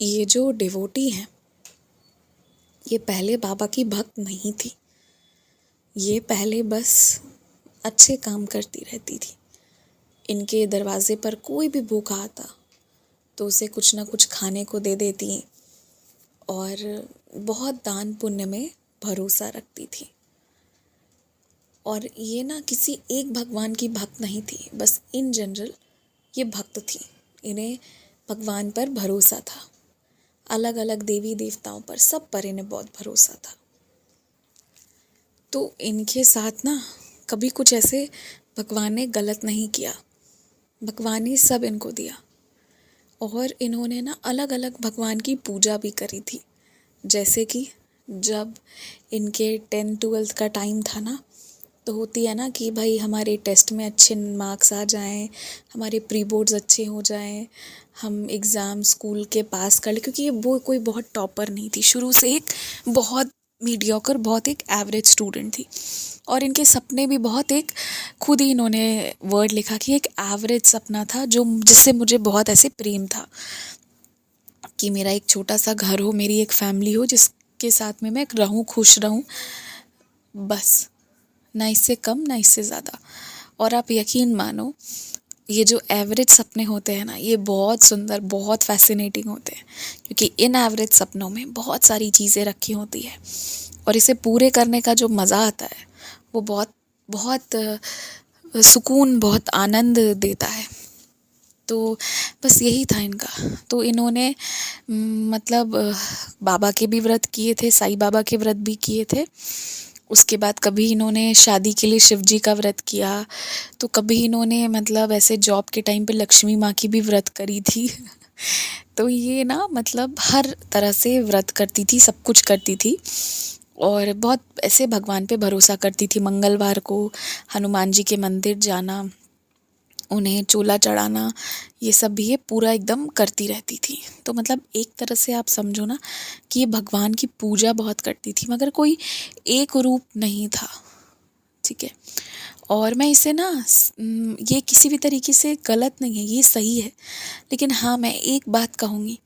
ये जो डिवोटी हैं, ये पहले बाबा की भक्त नहीं थी। ये पहले बस अच्छे काम करती रहती थी। इनके दरवाजे पर कोई भी भूखा आता तो उसे कुछ ना कुछ खाने को दे देती और बहुत दान पुण्य में भरोसा रखती थी। और ये ना किसी एक भगवान की भक्त नहीं थी, बस इन जनरल ये भक्त थी। इन्हें भगवान पर भरोसा था, अलग अलग देवी देवताओं पर, सब पर इन्हें बहुत भरोसा था। तो इनके साथ ना कभी कुछ ऐसे भगवान ने गलत नहीं किया। भगवान ने सब इनको दिया और इन्होंने ना अलग अलग भगवान की पूजा भी करी थी। जैसे कि जब इनके 10th-12th का टाइम था ना, तो होती है ना कि भाई हमारे टेस्ट में अच्छे मार्क्स आ जाएं, हमारे प्री बोर्ड्स अच्छे हो जाएं, हम एग्ज़ाम स्कूल के पास कर लें। क्योंकि ये वो कोई बहुत टॉपर नहीं थी, शुरू से एक बहुत मीडियोकर, बहुत एक एवरेज स्टूडेंट थी। और इनके सपने भी बहुत एक, खुद ही इन्होंने वर्ड लिखा कि एक एवरेज सपना था जो जिससे मुझे बहुत ऐसे प्रेम था कि मेरा एक छोटा सा घर हो, मेरी एक फैमिली हो जिसके साथ में मैं रहूं, खुश रहूं, बस, ना इससे कम ना इससे ज़्यादा। और आप यकीन मानो, ये जो एवरेज सपने होते हैं ना, ये बहुत सुंदर, बहुत फैसिनेटिंग होते हैं। क्योंकि इन एवरेज सपनों में बहुत सारी चीज़ें रखी होती है और इसे पूरे करने का जो मज़ा आता है वो बहुत बहुत सुकून, बहुत आनंद देता है। तो बस यही था इनका। तो इन्होंने मतलब बाबा के भी व्रत किए थे, साईं बाबा के व्रत भी किए थे। उसके बाद कभी इन्होंने शादी के लिए शिव जी का व्रत किया, तो कभी इन्होंने मतलब ऐसे जॉब के टाइम पे लक्ष्मी माँ की भी व्रत करी थी। तो ये ना मतलब हर तरह से व्रत करती थी, सब कुछ करती थी और बहुत ऐसे भगवान पे भरोसा करती थी। मंगलवार को हनुमान जी के मंदिर जाना, उन्हें चोला चढ़ाना, ये सब भी ये पूरा एकदम करती रहती थी। तो मतलब एक तरह से आप समझो ना कि ये भगवान की पूजा बहुत करती थी, मगर कोई एक रूप नहीं था, ठीक है। और मैं इसे ना ये किसी भी तरीके से गलत नहीं है, ये सही है। लेकिन हाँ, मैं एक बात कहूँगी,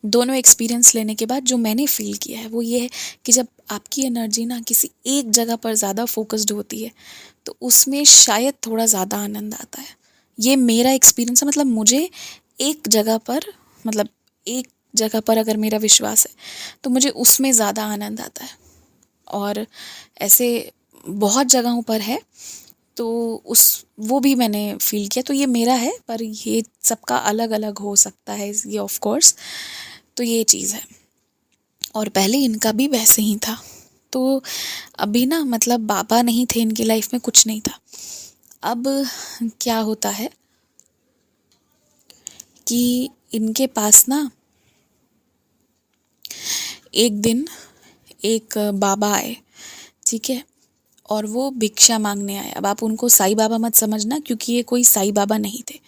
दोनों एक्सपीरियंस लेने के बाद जो मैंने फ़ील किया है वो ये है कि जब आपकी एनर्जी ना किसी एक जगह पर ज़्यादा फोकस्ड होती है तो उसमें शायद थोड़ा ज़्यादा आनंद आता है। ये मेरा एक्सपीरियंस है। मतलब मुझे एक जगह पर, मतलब एक जगह पर अगर मेरा विश्वास है तो मुझे उसमें ज़्यादा आनंद आता है। और ऐसे बहुत जगहों पर है तो उस वो भी मैंने फ़ील किया। तो ये मेरा है, पर ये सबका अलग अलग हो सकता है ये, ऑफ कोर्स। तो ये चीज़ है। और पहले इनका भी वैसे ही था। तो अभी ना मतलब बाबा नहीं थे इनकी लाइफ में, कुछ नहीं था। अब क्या होता है कि इनके पास ना एक दिन एक बाबा आए, ठीक है। और वो भिक्षा मांगने आए। अब आप उनको साईं बाबा मत समझना, क्योंकि ये कोई साईं बाबा नहीं थे।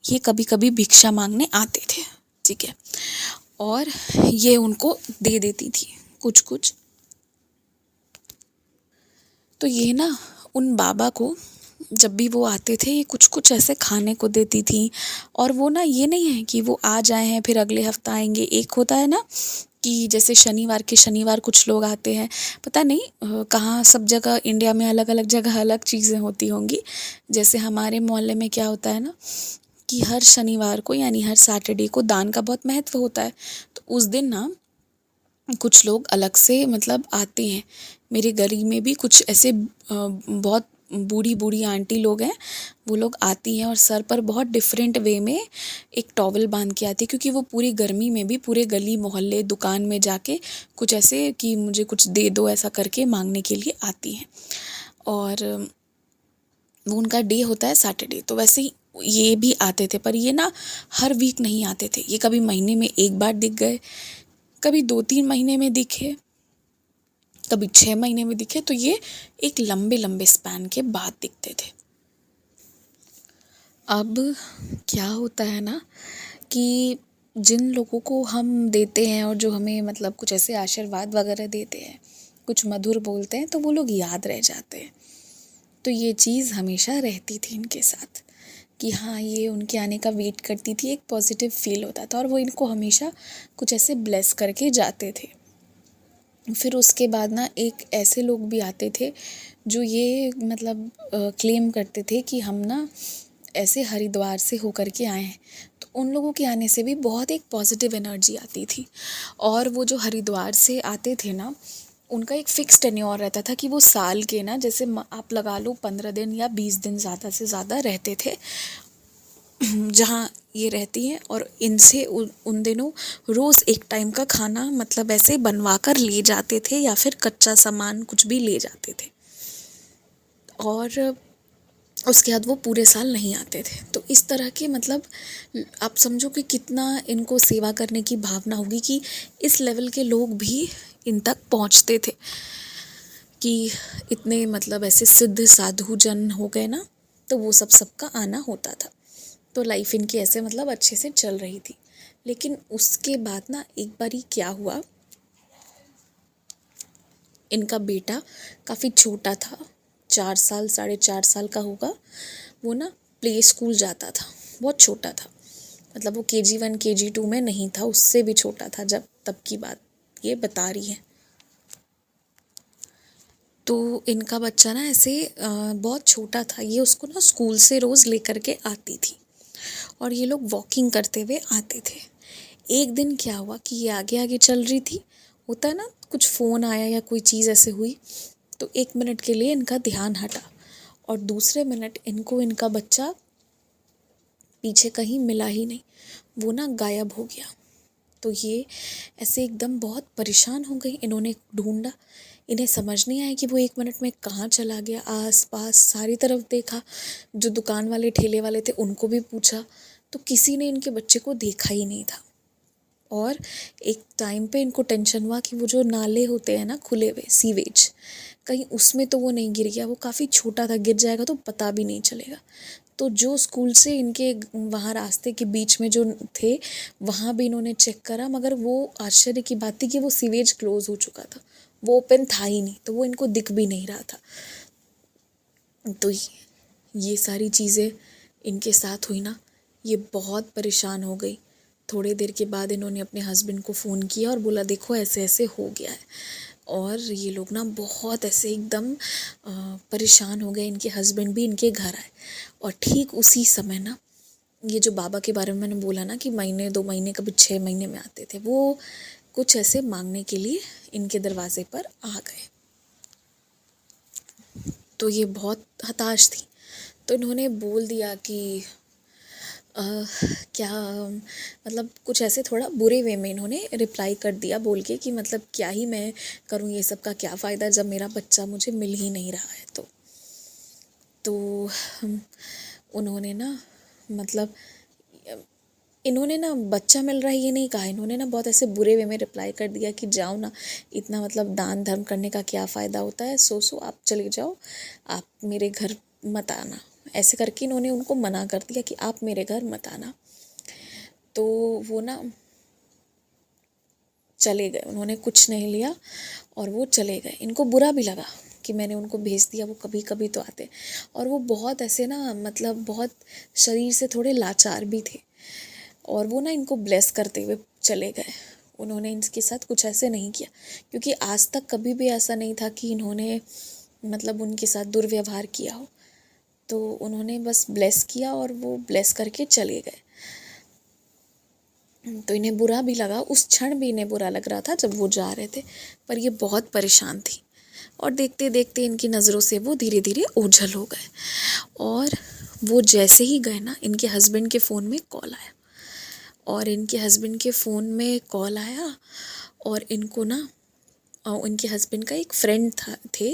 ये कभी कभी भिक्षा मांगने आते थे, ठीक है। और ये उनको दे देती थी कुछ कुछ। तो ये ना उन बाबा को जब भी वो आते थे ये कुछ कुछ ऐसे खाने को देती थी। और वो ना ये नहीं है कि वो आ जाए हैं फिर अगले हफ्ता आएंगे। एक होता है ना कि जैसे शनिवार के शनिवार कुछ लोग आते हैं, पता नहीं कहाँ, सब जगह इंडिया में अलग अलग जगह अलग चीज़ें होती होंगी। जैसे हमारे मोहल्ले में क्या होता है ना कि हर शनिवार को यानी हर सैटरडे को दान का बहुत महत्व होता है। तो उस दिन ना कुछ लोग अलग से मतलब आते हैं। मेरे गली में भी कुछ ऐसे बहुत बूढ़ी बूढ़ी आंटी लोग हैं, वो लोग आती हैं और सर पर बहुत डिफरेंट वे में एक टॉवल बांध के आती है। क्योंकि वो पूरी गर्मी में भी पूरे गली मोहल्ले दुकान में जाके कुछ ऐसे कि मुझे कुछ दे दो ऐसा करके मांगने के लिए आती हैं। और वो उनका डे होता है सैटरडे। तो वैसे ही ये भी आते थे, पर ये ना हर वीक नहीं आते थे। ये कभी महीने में एक बार दिख गए, कभी 2-3 महीने में दिखे, कभी 6 महीने में दिखे। तो ये एक लंबे लंबे स्पैन के बाद दिखते थे। अब क्या होता है ना कि जिन लोगों को हम देते हैं और जो हमें मतलब कुछ ऐसे आशीर्वाद वगैरह देते हैं, कुछ मधुर बोलते हैं, तो वो लोग याद रह जाते हैं। तो ये चीज़ हमेशा रहती थी इनके साथ कि हाँ ये उनके आने का वेट करती थी, एक पॉजिटिव फील होता था और वो इनको हमेशा कुछ ऐसे ब्लेस करके जाते थे। फिर उसके बाद ना एक ऐसे लोग भी आते थे जो ये मतलब क्लेम करते थे कि हम ना ऐसे हरिद्वार से होकर के आए हैं। तो उन लोगों के आने से भी बहुत एक पॉजिटिव एनर्जी आती थी। और वो जो हरिद्वार से आते थे ना, उनका एक फिक्स टेन्योर रहता था कि वो साल के ना जैसे आप लगा लो 15 दिन या 20 दिन ज़्यादा से ज़्यादा रहते थे जहाँ ये रहती हैं। और इनसे उन दिनों रोज़ एक टाइम का खाना मतलब ऐसे बनवा कर ले जाते थे या फिर कच्चा सामान कुछ भी ले जाते थे। और उसके बाद वो पूरे साल नहीं आते थे। तो इस तरह के मतलब आप समझो कि कितना इनको सेवा करने की भावना होगी कि इस लेवल के लोग भी इन तक पहुँचते थे कि इतने मतलब ऐसे सिद्ध साधु जन हो गए ना, तो वो सबका आना होता था। तो लाइफ इनकी ऐसे मतलब अच्छे से चल रही थी। लेकिन उसके बाद ना एक बारी क्या हुआ, इनका बेटा काफ़ी छोटा था, 4 साल 4.5 साल का होगा। वो ना प्ले स्कूल जाता था, बहुत छोटा था, मतलब वो KG 1 KG 2 में नहीं था, उससे भी छोटा था जब तब की बात ये बता रही है। तो इनका बच्चा ना ऐसे बहुत छोटा था, ये उसको ना स्कूल से रोज़ लेकर के आती थी और ये लोग वॉकिंग करते हुए आते थे। एक दिन क्या हुआ कि ये आगे आगे चल रही थी, होता है ना कुछ फ़ोन आया या कोई चीज़ ऐसे हुई, तो 1 मिनट के लिए इनका ध्यान हटा और दूसरे मिनट इनको इनका बच्चा पीछे कहीं मिला ही नहीं, वो ना गायब हो गया। तो ये ऐसे एकदम बहुत परेशान हो गई, इन्होंने ढूंढा, इन्हें समझ नहीं आया कि वो 1 मिनट में कहाँ चला गया। आस पास सारी तरफ देखा, जो दुकान वाले ठेले वाले थे उनको भी पूछा, तो किसी ने इनके बच्चे को देखा ही नहीं था। और एक टाइम पे इनको टेंशन हुआ कि वो जो नाले होते हैं ना खुले हुए सीवेज, कहीं उसमें तो वो नहीं गिर गया, वो काफ़ी छोटा था, गिर जाएगा तो पता भी नहीं चलेगा। तो जो स्कूल से इनके वहाँ रास्ते के बीच में जो थे वहाँ भी इन्होंने चेक करा, मगर वो आश्चर्य की बात थी कि वो सीवेज क्लोज हो चुका था, वो ओपन था ही नहीं, तो वो इनको दिख भी नहीं रहा था। तो ये सारी चीज़ें इनके साथ हुई ना, ये बहुत परेशान हो गई। थोड़ी देर के बाद इन्होंने अपने हस्बैंड को फ़ोन किया और बोला देखो ऐसे ऐसे हो गया है। और ये लोग ना बहुत ऐसे एकदम परेशान हो गए, इनके हस्बैंड भी इनके घर आए। और ठीक उसी समय ना ये जो बाबा के बारे में मैंने बोला ना कि महीने 2 महीने कभी 6 महीने में आते थे, वो कुछ ऐसे मांगने के लिए इनके दरवाजे पर आ गए। तो ये बहुत हताश थी, तो इन्होंने बोल दिया कि क्या मतलब कुछ ऐसे थोड़ा बुरे वे में इन्होंने रिप्लाई कर दिया बोल के कि मतलब क्या ही मैं करूँ, ये सब का क्या फ़ायदा जब मेरा बच्चा मुझे मिल ही नहीं रहा है। तो उन्होंने ना मतलब इन्होंने ना बच्चा मिल रहा है ये नहीं कहा, इन्होंने ना बहुत ऐसे बुरे वे में रिप्लाई कर दिया कि जाओ ना, इतना मतलब दान धर्म करने का क्या फ़ायदा होता है, सो आप चले जाओ, आप मेरे घर मत आना। ऐसे करके इन्होंने उनको मना कर दिया कि आप मेरे घर मत आना। तो वो ना चले गए, उन्होंने कुछ नहीं लिया और वो चले गए। इनको बुरा भी लगा कि मैंने उनको भेज दिया, वो कभी कभी तो आते। और वो बहुत ऐसे ना मतलब बहुत शरीर से थोड़े लाचार भी थे और वो ना इनको ब्लेस करते हुए चले गए। उन्होंने इनके साथ कुछ ऐसे नहीं किया, क्योंकि आज तक कभी भी ऐसा नहीं था कि इन्होंने मतलब उनके साथ दुर्व्यवहार किया हो। तो उन्होंने बस ब्लेस किया और वो ब्लेस करके चले गए। तो इन्हें बुरा भी लगा, उस क्षण भी इन्हें बुरा लग रहा था जब वो जा रहे थे, पर ये बहुत परेशान थी। और देखते देखते इनकी नज़रों से वो धीरे धीरे ओझल हो गए। और वो जैसे ही गए ना, इनके हस्बैंड के फ़ोन में कॉल आया, और इनके हस्बैंड के फ़ोन में कॉल आया और इनको ना उनके हस्बैंड का एक फ्रेंड थे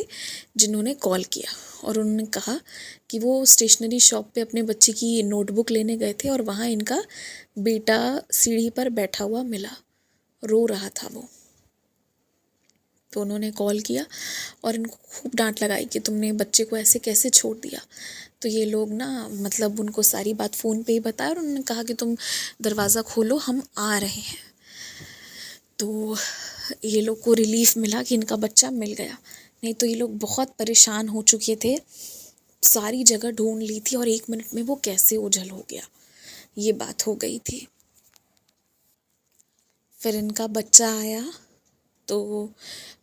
जिन्होंने कॉल किया और उन्होंने कहा कि वो स्टेशनरी शॉप पे अपने बच्चे की नोटबुक लेने गए थे और वहाँ इनका बेटा सीढ़ी पर बैठा हुआ मिला, रो रहा था वो। तो उन्होंने कॉल किया और इनको खूब डांट लगाई कि तुमने बच्चे को ऐसे कैसे छोड़ दिया। तो ये लोग ना मतलब उनको सारी बात फ़ोन पे ही बताया और उन्होंने कहा कि तुम दरवाज़ा खोलो, हम आ रहे हैं। तो ये लोग को रिलीफ मिला कि इनका बच्चा मिल गया, नहीं तो ये लोग बहुत परेशान हो चुके थे सारी जगह ढूंढ ली थी और 1 मिनट में वो कैसे ओझल हो गया, ये बात हो गई थी। फिर इनका बच्चा आया तो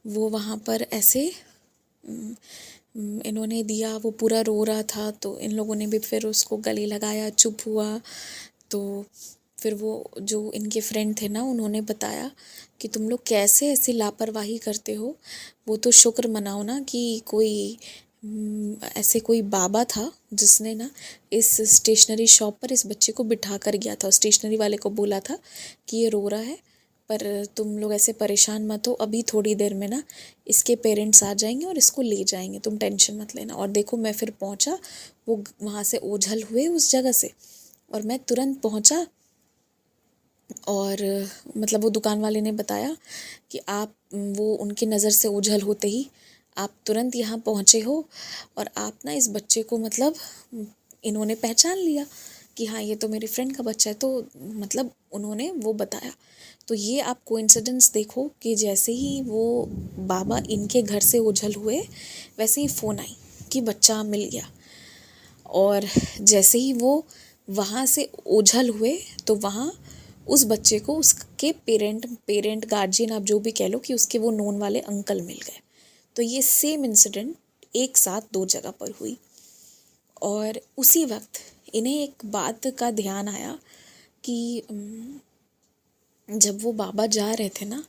वो वहाँ पर ऐसे इन्होंने दिया, वो पूरा रो रहा था तो इन लोगों ने भी फिर उसको गले लगाया, चुप हुआ। तो फिर वो जो इनके फ्रेंड थे ना, उन्होंने बताया कि तुम लोग कैसे ऐसी लापरवाही करते हो, वो तो शुक्र मनाओ ना कि कोई ऐसे कोई बाबा था जिसने ना इस स्टेशनरी शॉप पर इस बच्चे को बिठा कर गया था, स्टेशनरी वाले को बोला था कि ये रो रहा है पर तुम लोग ऐसे परेशान मत हो, अभी थोड़ी देर में ना इसके पेरेंट्स आ जाएंगे और इसको ले जाएंगे, तुम टेंशन मत लेना। और देखो मैं फिर पहुंचा, वो वहाँ से ओझल हुए उस जगह से और मैं तुरंत पहुंचा। और मतलब वो दुकान वाले ने बताया कि आप वो उनकी नज़र से ओझल होते ही आप तुरंत यहाँ पहुँचे हो और आप ना इस बच्चे को मतलब इन्होंने पहचान लिया कि हाँ ये तो मेरी फ्रेंड का बच्चा है, तो मतलब उन्होंने वो बताया। तो ये आप कोइंसिडेंस देखो कि जैसे ही वो बाबा इनके घर से ओझल हुए वैसे ही फ़ोन आई कि बच्चा मिल गया। और जैसे ही वो वहाँ से ओझल हुए तो वहाँ उस बच्चे को उसके पेरेंट गार्जियन आप जो भी कह लो कि उसके वो नोन वाले अंकल मिल गए। तो ये सेम इंसिडेंट एक साथ 2 जगह पर हुई। और उसी वक्त इन्हें एक बात का ध्यान आया कि जब वो बाबा जा रहे थे ना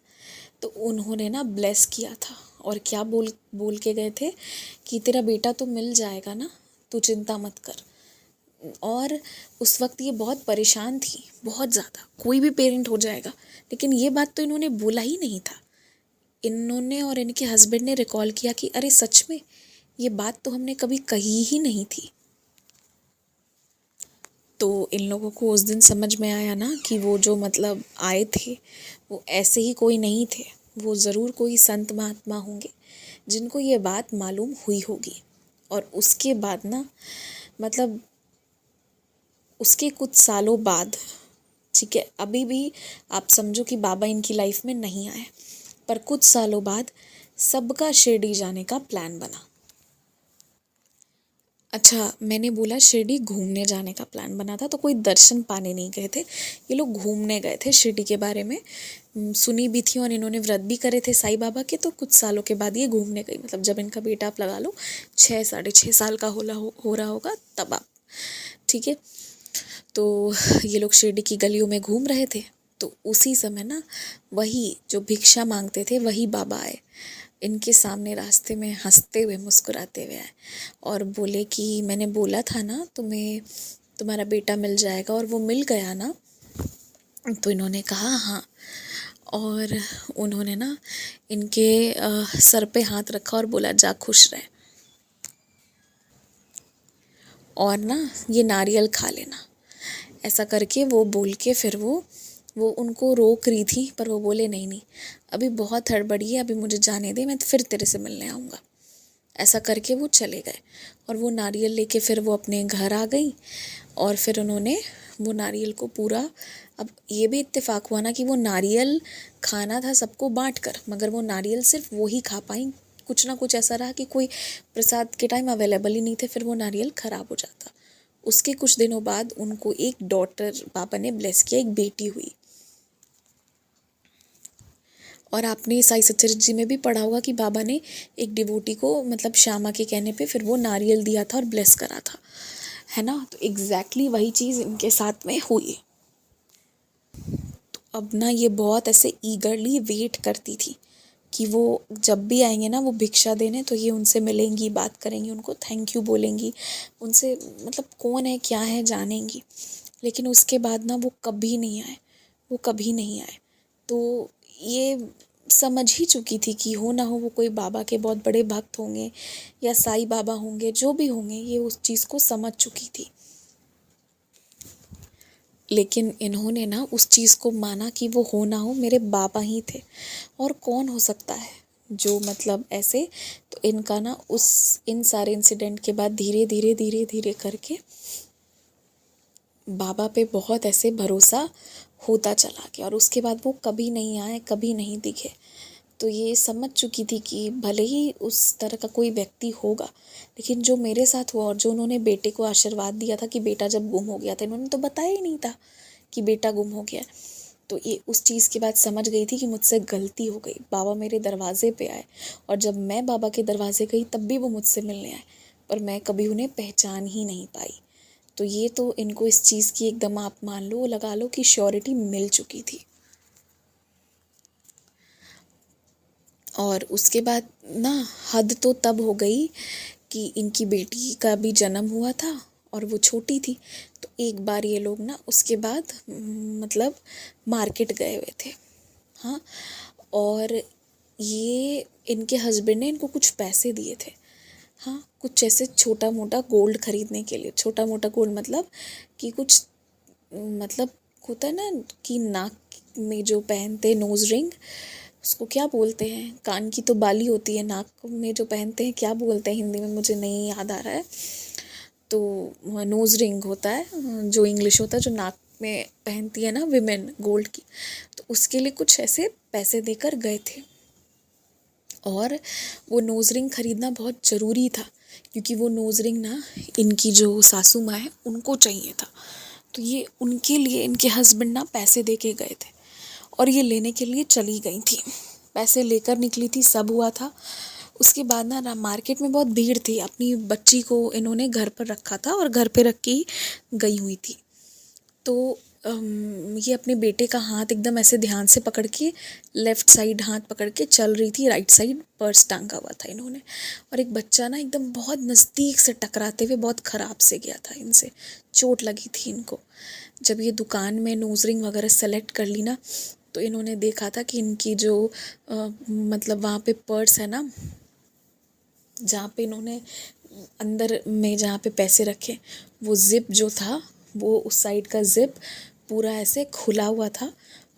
तो उन्होंने ना ब्लेस किया था और क्या बोल बोल के गए थे कि तेरा बेटा तो मिल जाएगा ना, तू चिंता मत कर। और उस वक्त ये बहुत परेशान थी, बहुत ज़्यादा, कोई भी पेरेंट हो जाएगा, लेकिन ये बात तो इन्होंने बोला ही नहीं था। इन्होंने और इनके हस्बैंड ने रिकॉल किया कि अरे सच में ये बात तो हमने कभी कही ही नहीं थी। तो इन लोगों को उस दिन समझ में आया ना कि वो जो मतलब आए थे वो ऐसे ही कोई नहीं थे, वो ज़रूर कोई संत महात्मा होंगे जिनको ये बात मालूम हुई होगी। और उसके बाद ना मतलब उसके कुछ सालों बाद, ठीक है, अभी भी आप समझो कि बाबा इनकी लाइफ में नहीं आए, पर कुछ सालों बाद सबका शिरडी जाने का प्लान बना। अच्छा, मैंने बोला शिरडी घूमने जाने का प्लान बना था, तो कोई दर्शन पाने नहीं गए थे, ये लोग घूमने गए थे। शिरडी के बारे में सुनी भी थी और इन्होंने व्रत भी करे थे साईं बाबा के, तो कुछ सालों के बाद ये घूमने गई। मतलब जब इनका बेटा आप लगा लो 6 साढ़े 6 साल का हो रहा होगा तब आप, ठीक है। तो ये लोग शिरडी की गलियों में घूम रहे थे, तो उसी समय ना वही जो भिक्षा मांगते थे वही बाबा आए इनके सामने, रास्ते में हंसते हुए मुस्कुराते हुए आए और बोले कि मैंने बोला था ना तुम्हें तुम्हारा बेटा मिल जाएगा, और वो मिल गया ना। तो इन्होंने कहा हाँ, और उन्होंने ना इनके सर पे हाथ रखा और बोला जा खुश रहे, और ना ये नारियल खा लेना। ऐसा करके वो बोल के फिर वो उनको रोक रही थी, पर वो बोले नहीं नहीं अभी बहुत हड़बड़ी है, अभी मुझे जाने दे, मैं फिर तेरे से मिलने आऊँगा। ऐसा करके वो चले गए और वो नारियल लेके फिर वो अपने घर आ गई। और फिर उन्होंने वो नारियल को पूरा, अब ये भी इत्तेफाक हुआ ना कि वो नारियल खाना था सबको बांट कर, मगर वो नारियल सिर्फ वो ही खा पाई। कुछ ना कुछ ऐसा रहा कि कोई प्रसाद के टाइम अवेलेबल ही नहीं थे, फिर वो नारियल ख़राब हो जाता। उसके कुछ दिनों बाद उनको एक डॉटर पापा ने ब्लेस किया, एक बेटी हुई। और आपने साईं सच्चरित्र जी में भी पढ़ा होगा कि बाबा ने एक डिवोटी को मतलब श्यामा के कहने पे फिर वो नारियल दिया था और ब्लेस करा था, है ना। तो एग्जैक्टली वही चीज़ इनके साथ में हुई। तो अब ना ये बहुत ऐसे ईगरली वेट करती थी कि वो जब भी आएंगे ना वो भिक्षा देने, तो ये उनसे मिलेंगी, बात करेंगी, उनको थैंक यू बोलेंगी, उनसे मतलब कौन है क्या है जानेंगी। लेकिन उसके बाद ना वो कभी नहीं आए, वो कभी नहीं आए। तो ये समझ ही चुकी थी कि हो ना हो वो कोई बाबा के बहुत बड़े भक्त होंगे या साईं बाबा होंगे, जो भी होंगे, ये उस चीज़ को समझ चुकी थी। लेकिन इन्होंने ना उस चीज़ को माना कि वो हो ना हो मेरे बाबा ही थे, और कौन हो सकता है जो मतलब ऐसे। तो इनका ना उस इन सारे इंसिडेंट के बाद धीरे धीरे धीरे धीरे करके बाबा पे बहुत ऐसे भरोसा होता चला गया, और उसके बाद वो कभी नहीं आए, कभी नहीं दिखे। तो ये समझ चुकी थी कि भले ही उस तरह का कोई व्यक्ति होगा, लेकिन जो मेरे साथ हुआ और जो उन्होंने बेटे को आशीर्वाद दिया था कि बेटा जब गुम हो गया था, इन्होंने तो बताया ही नहीं था कि बेटा गुम हो गया। तो ये उस चीज़ के बाद समझ गई थी कि मुझसे गलती हो गई। बाबा मेरे दरवाजे पे आए और जब मैं बाबा के दरवाजे गई तब भी वो मुझसे मिलने आए, पर मैं कभी उन्हें पहचान ही नहीं पाई। तो ये तो इनको इस चीज़ की एकदम आप मान लो, लगा लो कि श्योरिटी मिल चुकी थी। और उसके बाद ना हद तो तब हो गई कि इनकी बेटी का भी जन्म हुआ था और वो छोटी थी। तो एक बार ये लोग ना उसके बाद मतलब मार्केट गए हुए थे। हाँ, और ये इनके हस्बैंड ने इनको कुछ पैसे दिए थे। हाँ, कुछ ऐसे छोटा मोटा गोल्ड खरीदने के लिए। छोटा मोटा गोल्ड मतलब कि कुछ मतलब होता है ना कि नाक में जो पहनते नोज रिंग, उसको क्या बोलते हैं, कान की तो बाली होती है, नाक में जो पहनते हैं क्या बोलते हैं हिंदी में, मुझे नहीं याद आ रहा है। तो नोज रिंग होता है जो इंग्लिश होता है, जो नाक में पहनती है ना विमेन गोल्ड की। तो उसके लिए कुछ ऐसे पैसे देकर गए थे और वो नोज रिंग खरीदना बहुत ज़रूरी था क्योंकि वो नोज रिंग ना इनकी जो सासू माँ है उनको चाहिए था। तो ये उनके लिए इनके हस्बैंड ना पैसे दे के गए थे और ये लेने के लिए चली गई थी। पैसे लेकर निकली थी, सब हुआ था। उसके बाद ना मार्केट में बहुत भीड़ थी। अपनी बच्ची को इन्होंने घर पर रखा था और घर पे रख के ही गई हुई थी। तो ये अपने बेटे का हाथ एकदम ऐसे ध्यान से पकड़ के लेफ़्ट साइड हाथ पकड़ के चल रही थी, राइट साइड पर्स टांगा हुआ था इन्होंने। और एक बच्चा ना एकदम बहुत नज़दीक से टकराते हुए बहुत ख़राब से गया था, इनसे चोट लगी थी इनको। जब ये दुकान में नोज रिंग वगैरह सेलेक्ट कर ली ना, तो इन्होंने देखा था कि इनकी जो मतलब वहाँ पे पर्स है ना, जहाँ पे इन्होंने अंदर में जहाँ पे पैसे रखे, वो ज़िप जो था वो उस साइड का ज़िप पूरा ऐसे खुला हुआ था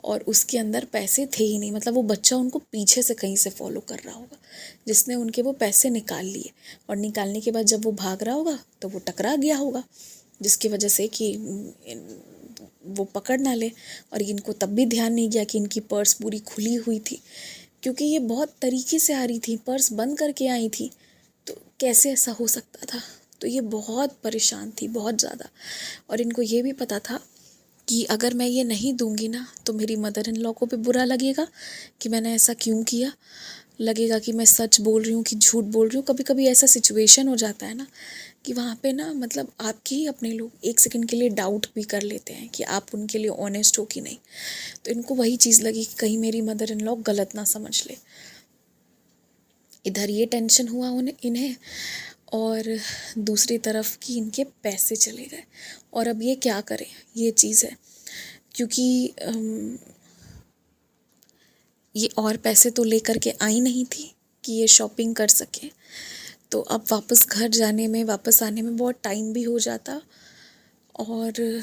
और उसके अंदर पैसे थे ही नहीं। मतलब वो बच्चा उनको पीछे से कहीं से फॉलो कर रहा होगा जिसने उनके वो पैसे निकाल लिए, और निकालने के बाद जब वो भाग रहा होगा तो वो टकरा गया होगा, जिसकी वजह से कि वो पकड़ ना ले। और इनको तब भी ध्यान नहीं गया कि इनकी पर्स पूरी खुली हुई थी, क्योंकि ये बहुत तरीके से आ रही थी, पर्स बंद करके आई थी, तो कैसे ऐसा हो सकता था। तो ये बहुत परेशान थी, बहुत ज़्यादा। और इनको ये भी पता था कि अगर मैं ये नहीं दूंगी ना तो मेरी मदर इन लॉ को भी बुरा लगेगा कि मैंने ऐसा क्यों किया, लगेगा कि मैं सच बोल रही हूँ कि झूठ बोल रही हूँ। कभी कभी ऐसा सिचुएशन हो जाता है ना कि वहाँ पे ना मतलब आपके ही अपने लोग एक सेकंड के लिए डाउट भी कर लेते हैं कि आप उनके लिए ऑनेस्ट हो कि नहीं। तो इनको वही चीज़ लगी कि कहीं मेरी मदर इन लॉ गलत ना समझ ले। इधर ये टेंशन हुआ इन्हें, और दूसरी तरफ कि इनके पैसे चले गए और अब ये क्या करें, ये चीज़ है। क्योंकि ये और पैसे तो लेकर के आई नहीं थी कि ये शॉपिंग कर सके। तो अब वापस घर जाने में, वापस आने में बहुत टाइम भी हो जाता, और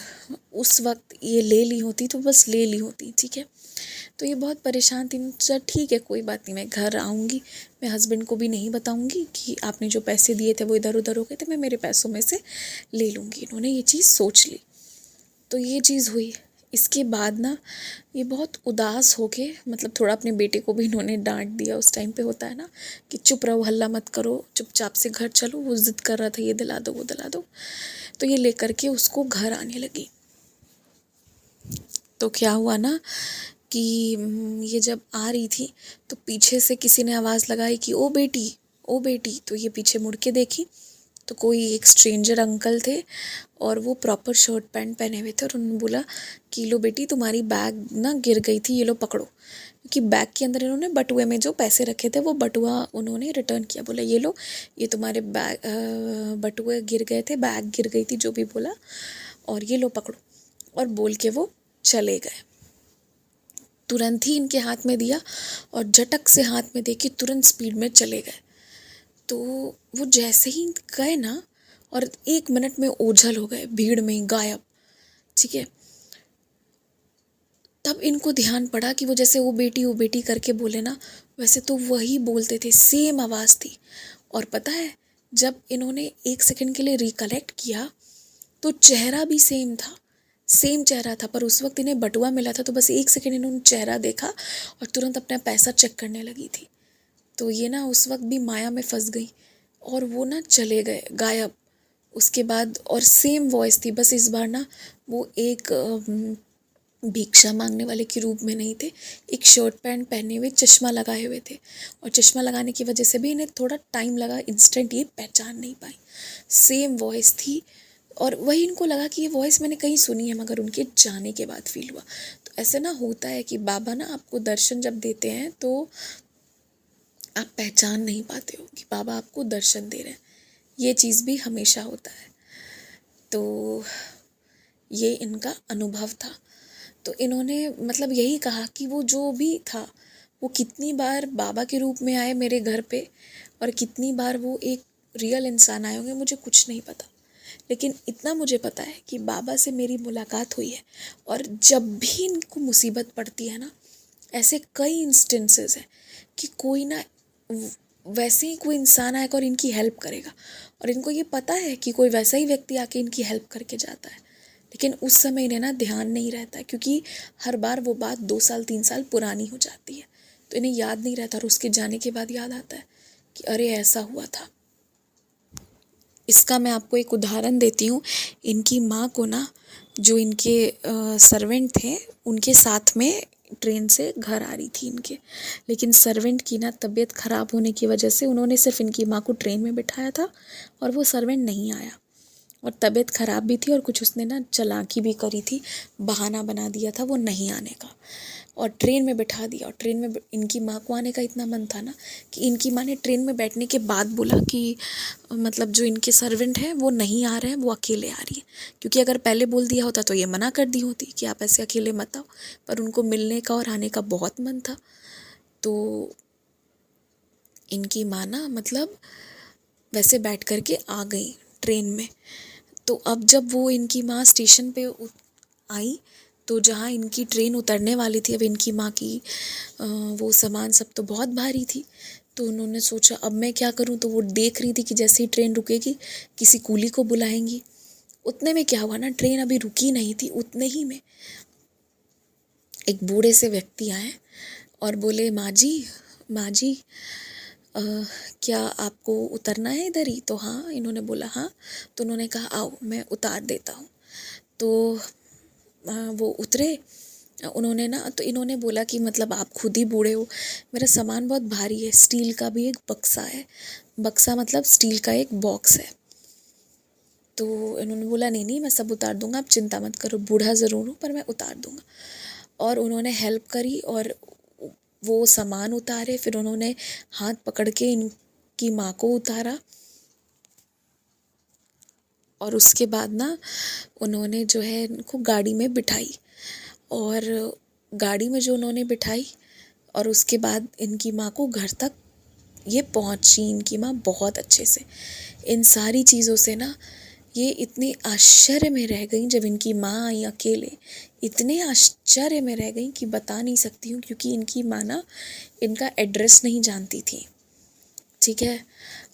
उस वक्त ये ले ली होती तो बस ले ली होती, ठीक है। तो ये बहुत परेशान थी। चल ठीक है, कोई बात नहीं, मैं घर आऊँगी, मैं हस्बैंड को भी नहीं बताऊँगी कि आपने जो पैसे दिए थे वो इधर उधर हो गए थे, मैं मेरे पैसों में से ले लूँगी। इन्होंने ये चीज़ सोच ली, तो ये चीज़ हुई। इसके बाद ना ये बहुत उदास हो के, मतलब थोड़ा अपने बेटे को भी इन्होंने डांट दिया। उस टाइम पे होता है ना कि चुप रहो, हल्ला मत करो, चुपचाप से घर चलो। वो ज़िद कर रहा था ये दिला दो वो दिला दो, तो ये लेकर के उसको घर आने लगी। तो क्या हुआ ना कि ये जब आ रही थी तो पीछे से किसी ने आवाज़ लगाई कि ओ बेटी, ओ बेटी। तो ये पीछे मुड़ के देखी तो कोई एक स्ट्रेंजर अंकल थे और वो प्रॉपर शर्ट पैंट पहने हुए थे, और उन्होंने बोला कि लो बेटी, तुम्हारी बैग ना गिर गई थी, ये लो पकड़ो। क्योंकि बैग के अंदर इन्होंने बटुए में जो पैसे रखे थे वो बटुआ उन्होंने रिटर्न किया। बोला ये लो, ये तुम्हारे बटुए गिर गए थे, बैग गिर गई थी, जो भी बोला, और ये लो पकड़ो। और बोल के वो चले गए। तुरंत ही इनके हाथ में दिया और झटक से हाथ में दे के तुरंत स्पीड में चले गए। तो वो जैसे ही गए ना, और 1 मिनट में ओझल हो गए, भीड़ में ही गायब, ठीक है। तब इनको ध्यान पड़ा कि वो जैसे वो बेटी करके बोले ना, वैसे तो वही बोलते थे, सेम आवाज़ थी। और पता है, जब इन्होंने 1 सेकंड के लिए रिकलेक्ट किया तो चेहरा भी सेम था, सेम चेहरा था, पर उस वक्त इन्हें बटुआ मिला था तो बस 1 सेकंड इन्होंने चेहरा देखा और तुरंत अपना पैसा चेक करने लगी थी। तो ये ना उस वक्त भी माया में फंस गई और वो ना चले गए गायब। उसके बाद और सेम वॉइस थी, बस इस बार ना वो एक भिक्षा मांगने वाले के रूप में नहीं थे, एक शर्ट पैंट पहने हुए चश्मा लगाए हुए थे। और चश्मा लगाने की वजह से भी इन्हें थोड़ा टाइम लगा, इंस्टेंट ये पहचान नहीं पाई। सेम वॉइस थी और वही इनको लगा कि ये वॉइस मैंने कहीं सुनी है, मगर उनके जाने के बाद फील हुआ। तो ऐसे ना होता है कि बाबा ना आपको दर्शन जब देते हैं तो आप पहचान नहीं पाते हो कि बाबा आपको दर्शन दे रहे हैं। ये चीज़ भी हमेशा होता है। तो ये इनका अनुभव था। तो इन्होंने मतलब यही कहा कि वो जो भी था, वो कितनी बार बाबा के रूप में आए मेरे घर पे और कितनी बार वो एक रियल इंसान आए होंगे, मुझे कुछ नहीं पता। लेकिन इतना मुझे पता है कि बाबा से मेरी मुलाकात हुई है। और जब भी इनको मुसीबत पड़ती है ना, ऐसे कई इंस्टेंसेस हैं कि कोई ना वैसे ही कोई इंसान आएगा और इनकी हेल्प करेगा। और इनको ये पता है कि कोई वैसा ही व्यक्ति आके इनकी हेल्प करके जाता है, लेकिन उस समय इन्हें ना ध्यान नहीं रहता है, क्योंकि हर बार वो बात 2 साल 3 साल पुरानी हो जाती है, तो इन्हें याद नहीं रहता। और उसके जाने के बाद याद आता है कि अरे ऐसा हुआ था। इसका मैं आपको एक उदाहरण देती हूँ। इनकी माँ को ना, जो इनके सर्वेंट थे, उनके साथ में ट्रेन से घर आ रही थी इनके, लेकिन सर्वेंट की ना तबीयत ख़राब होने की वजह से उन्होंने सिर्फ इनकी माँ को ट्रेन में बिठाया था और वो सर्वेंट नहीं आया। और तबीयत ख़राब भी थी और कुछ उसने ना चालाकी भी करी थी, बहाना बना दिया था वो नहीं आने का, और ट्रेन में बिठा दिया। और ट्रेन में इनकी माँ को आने का इतना मन था ना कि इनकी माँ ने ट्रेन में बैठने के बाद बोला कि मतलब जो इनके सर्वेंट हैं वो नहीं आ रहे हैं, वो अकेले आ रही है। क्योंकि अगर पहले बोल दिया होता तो ये मना कर दी होती कि आप ऐसे अकेले मत आओ, पर उनको मिलने का और आने का बहुत मन था। तो इनकी माँ ना मतलब वैसे बैठ कर के आ गई ट्रेन में। तो अब जब वो इनकी माँ स्टेशन पे आई, तो जहाँ इनकी ट्रेन उतरने वाली थी, अब इनकी माँ की वो सामान सब तो बहुत भारी थी। तो उन्होंने सोचा अब मैं क्या करूँ। तो वो देख रही थी कि जैसे ही ट्रेन रुकेगी किसी कूली को बुलाएंगी। उतने में क्या हुआ ना, ट्रेन अभी रुकी नहीं थी, उतने ही में एक बूढ़े से व्यक्ति आए और बोले माँ जी अ, क्या आपको उतरना है इधर ही। तो हाँ, इन्होंने बोला हाँ। तो उन्होंने कहा आओ मैं उतार देता हूँ। तो वो उतरे। उन्होंने ना, तो इन्होंने बोला कि मतलब आप खुद ही बूढ़े हो, मेरा सामान बहुत भारी है, स्टील का भी एक बक्सा है, बक्सा मतलब स्टील का एक बॉक्स है। तो इन्होंने बोला नहीं नहीं मैं सब उतार दूंगा, आप चिंता मत करो, बूढ़ा ज़रूर हूँ पर मैं उतार दूंगा। और उन्होंने हेल्प करी और वो सामान उतारे। फिर उन्होंने हाथ पकड़ के इनकी माँ को उतारा और उसके बाद ना उन्होंने जो है इनको गाड़ी में बिठाई। और गाड़ी में जो उन्होंने बिठाई और उसके बाद इनकी माँ को घर तक ये पहुँची इनकी माँ बहुत अच्छे से। इन सारी चीज़ों से ना ये इतनी आश्चर्य में रह गई जब इनकी माँ आई अकेले, इतने आश्चर्य में रह गई कि बता नहीं सकती हूँ। क्योंकि इनकी माँ ना इनका एड्रेस नहीं जानती थी, ठीक है।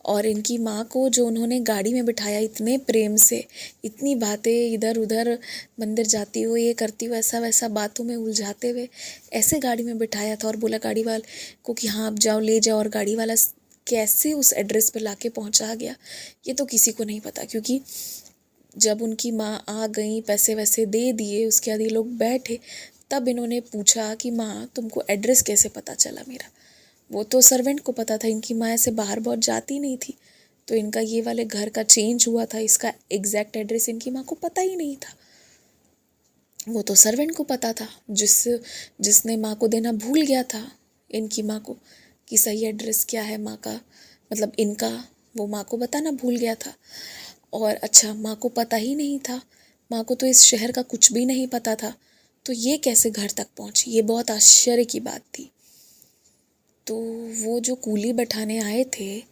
और इनकी माँ को जो उन्होंने गाड़ी में बिठाया इतने प्रेम से, इतनी बातें इधर उधर, मंदिर जाती हो, ये करती हो, ऐसा वैसा बातों में उलझाते हुए ऐसे गाड़ी में बिठाया था और बोला गाड़ी वाले को कि हाँ आप जाओ ले जाओ। और गाड़ी वाला कैसे उस एड्रेस पे लाके पहुंचा गया ये तो किसी को नहीं पता। क्योंकि जब उनकी माँ आ गई, पैसे वैसे दे दिए, उसके बाद ये लोग बैठे, तब इन्होंने पूछा कि माँ तुमको एड्रेस कैसे पता चला मेरा। वो तो सर्वेंट को पता था, इनकी माँ ऐसे बाहर बहुत जाती नहीं थी, तो इनका ये वाले घर का चेंज हुआ था, इसका एग्जैक्ट एड्रेस इनकी माँ को पता ही नहीं था। वो तो सर्वेंट को पता था, जिसने माँ को देना भूल गया था इनकी माँ को कि सही एड्रेस क्या है माँ का, मतलब इनका, वो माँ को बताना भूल गया था। और अच्छा, माँ को पता ही नहीं था, माँ को तो इस शहर का कुछ भी नहीं पता था, तो ये कैसे घर तक पहुँची, ये बहुत आश्चर्य की बात थी। तो वो जो कूली बैठाने आए थे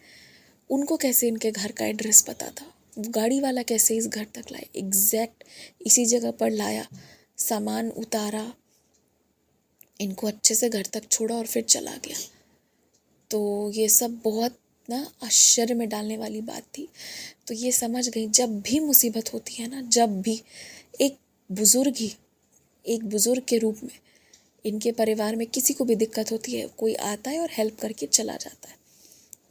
उनको कैसे इनके घर का एड्रेस पता था, वो गाड़ी वाला कैसे इस घर तक लाए, एग्जैक्ट इसी जगह पर लाया, सामान उतारा, इनको अच्छे से घर तक छोड़ा और फिर चला गया। तो ये सब बहुत ना आश्चर्य में डालने वाली बात थी। तो ये समझ गई जब भी मुसीबत होती है ना, जब भी एक बुज़ुर्ग ही, एक बुज़ुर्ग के रूप में इनके परिवार में किसी को भी दिक्कत होती है, कोई आता है और हेल्प करके चला जाता है।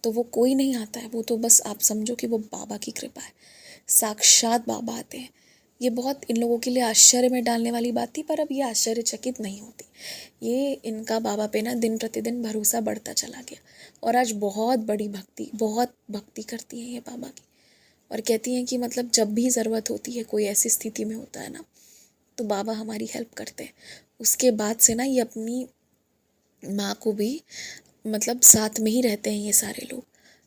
तो वो कोई नहीं आता है, वो तो बस आप समझो कि वो बाबा की कृपा है, साक्षात बाबा आते हैं। ये बहुत इन लोगों के लिए आश्चर्य में डालने वाली बात थी, पर अब ये आश्चर्यचकित नहीं होती। ये इनका बाबा पे ना दिन प्रतिदिन भरोसा बढ़ता चला गया और आज बहुत बड़ी भक्ति, बहुत भक्ति करती हैं ये बाबा की। और कहती हैं कि मतलब जब भी ज़रूरत होती है, कोई ऐसी स्थिति में होता है ना, तो बाबा हमारी हेल्प करते हैं। उसके बाद से ना ये अपनी माँ को भी मतलब साथ में ही रहते हैं ये सारे लोग।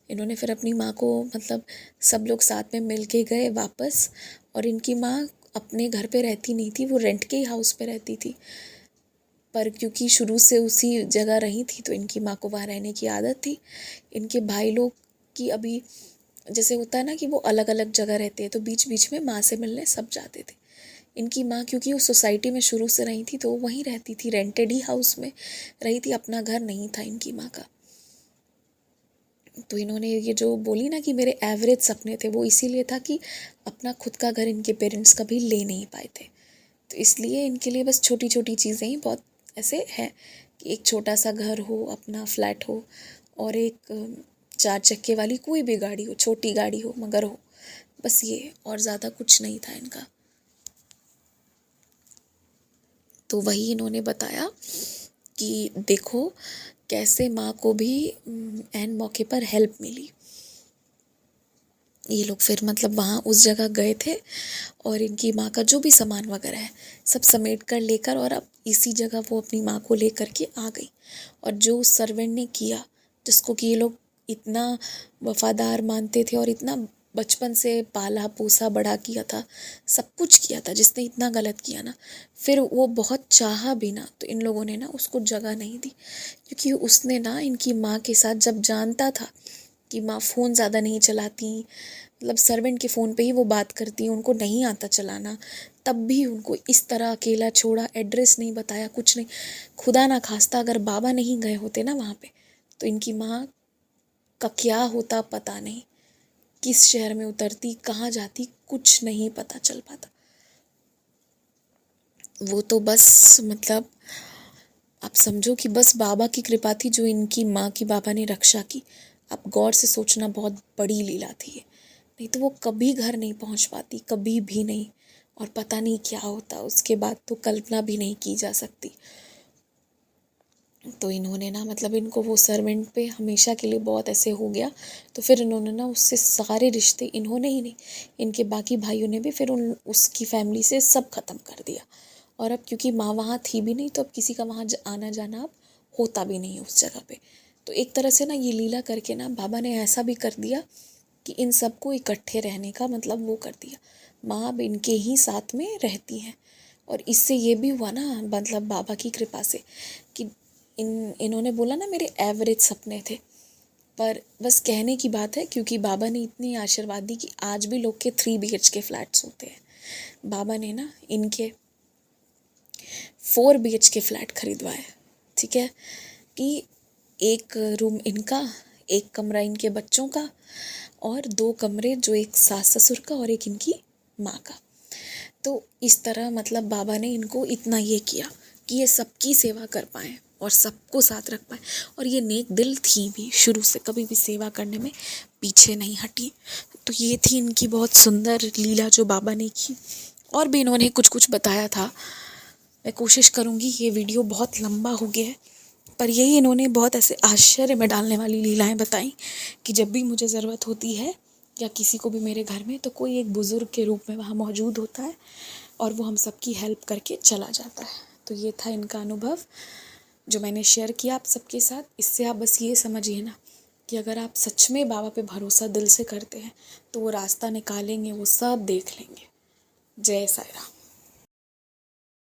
इन्होंने फिर अपनी माँ को मतलब सब लोग साथ में मिल के गए वापस, और इनकी माँ अपने घर पे रहती नहीं थी, वो रेंट के ही हाउस पे रहती थी। पर क्योंकि शुरू से उसी जगह रही थी तो इनकी माँ को वहाँ रहने की आदत थी। इनके भाई लोग की अभी जैसे होता है ना कि वो अलग अलग जगह रहते हैं, तो बीच बीच में माँ से मिलने सब जाते थे। इनकी माँ क्योंकि उस सोसाइटी में शुरू से रही थी तो वो वहीं रहती थी, रेंटेड ही हाउस में रही थी, अपना घर नहीं था इनकी माँ का। तो इन्होंने ये जो बोली ना कि मेरे एवरेज सपने थे, वो इसीलिए था कि अपना खुद का घर इनके पेरेंट्स कभी ले नहीं पाए थे। तो इसलिए इनके लिए बस छोटी छोटी चीज़ें ही बहुत ऐसे हैं कि एक छोटा सा घर हो, अपना फ्लैट हो, और एक 4 चक्के वाली कोई भी गाड़ी हो, छोटी गाड़ी हो मगर हो, बस ये, और ज़्यादा कुछ नहीं था इनका। तो वही इन्होंने बताया कि देखो कैसे माँ को भी ऐन मौके पर हेल्प मिली। ये लोग फिर मतलब वहाँ उस जगह गए थे और इनकी माँ का जो भी सामान वगैरह है सब समेट कर लेकर, और अब इसी जगह वो अपनी माँ को लेकर के आ गई। और जो उस सर्वेंट ने किया, जिसको कि ये लोग इतना वफादार मानते थे और इतना बचपन से पाला पोसा बड़ा किया था, सब कुछ किया था, जिसने इतना गलत किया ना, फिर वो बहुत चाहा भी ना तो इन लोगों ने ना उसको जगह नहीं दी। क्योंकि उसने ना इनकी माँ के साथ जब जानता था कि माँ फ़ोन ज़्यादा नहीं चलाती, मतलब सर्वेंट के फ़ोन पे ही वो बात करती, उनको नहीं आता चलाना, तब भी उनको इस तरह अकेला छोड़ा, एड्रेस नहीं बताया, कुछ नहीं। खुदा ना खास्ता अगर बाबा नहीं गए होते ना वहाँ पे, तो इनकी माँ का क्या होता पता नहीं, किस शहर में उतरती, कहाँ जाती, कुछ नहीं पता चल पाता। वो तो बस मतलब आप समझो कि बस बाबा की कृपा थी जो इनकी माँ की बाबा ने रक्षा की। आप गौर से सोचना, बहुत बड़ी लीला थी ये, नहीं तो वो कभी घर नहीं पहुँच पाती, कभी भी नहीं। और पता नहीं क्या होता उसके बाद, तो कल्पना भी नहीं की जा सकती। तो इन्होंने ना मतलब इनको वो सर्वेंट पे हमेशा के लिए बहुत ऐसे हो गया, तो फिर इन्होंने ना उससे सारे रिश्ते, इन्होंने ही नहीं इनके बाकी भाइयों ने भी फिर उसकी फैमिली से सब ख़त्म कर दिया। और अब क्योंकि माँ वहाँ थी भी नहीं, तो अब किसी का वहाँ आना जाना अब होता भी नहीं है उस जगह पे। तो एक तरह से ना ये लीला करके ना बाबा ने ऐसा भी कर दिया कि इन सबको इकट्ठे रहने का मतलब वो कर दिया। माँ अब इनके ही साथ में रहती हैं, और इससे ये भी हुआ ना मतलब बाबा की कृपा से कि इन्होंने बोला ना मेरे एवरेज सपने थे, पर बस कहने की बात है, क्योंकि बाबा ने इतनी आशीर्वाद दी कि आज भी लोग के 3 BHK फ्लैट्स होते हैं। बाबा ने ना इनके 4 BHK फ्लैट खरीदवाए, ठीक है, कि एक रूम इनका, एक कमरा इनके बच्चों का, और 2 कमरे जो एक सास ससुर का और एक इनकी माँ का। तो इस तरह मतलब बाबा ने इनको इतना ये किया कि ये सबकी सेवा कर पाएँ और सबको साथ रख पाएँ, और ये नेक दिल थी भी, शुरू से कभी भी सेवा करने में पीछे नहीं हटी। तो ये थी इनकी बहुत सुंदर लीला जो बाबा ने की। और भी इन्होंने कुछ कुछ बताया था, मैं कोशिश करूँगी, ये वीडियो बहुत लंबा हो गया है, पर यही इन्होंने बहुत ऐसे आश्चर्य में डालने वाली लीलाएं बताई कि जब भी मुझे ज़रूरत होती है या किसी को भी मेरे घर में, तो कोई एक बुज़ुर्ग के रूप में वहाँ मौजूद होता है और वो हम सबकी हेल्प करके चला जाता है। तो ये था इनका अनुभव जो मैंने शेयर किया आप सबके साथ। इससे आप बस ये समझिए ना कि अगर आप सच में बाबा पे भरोसा दिल से करते हैं तो वो रास्ता निकालेंगे, वो सब देख लेंगे। जय साईं राम।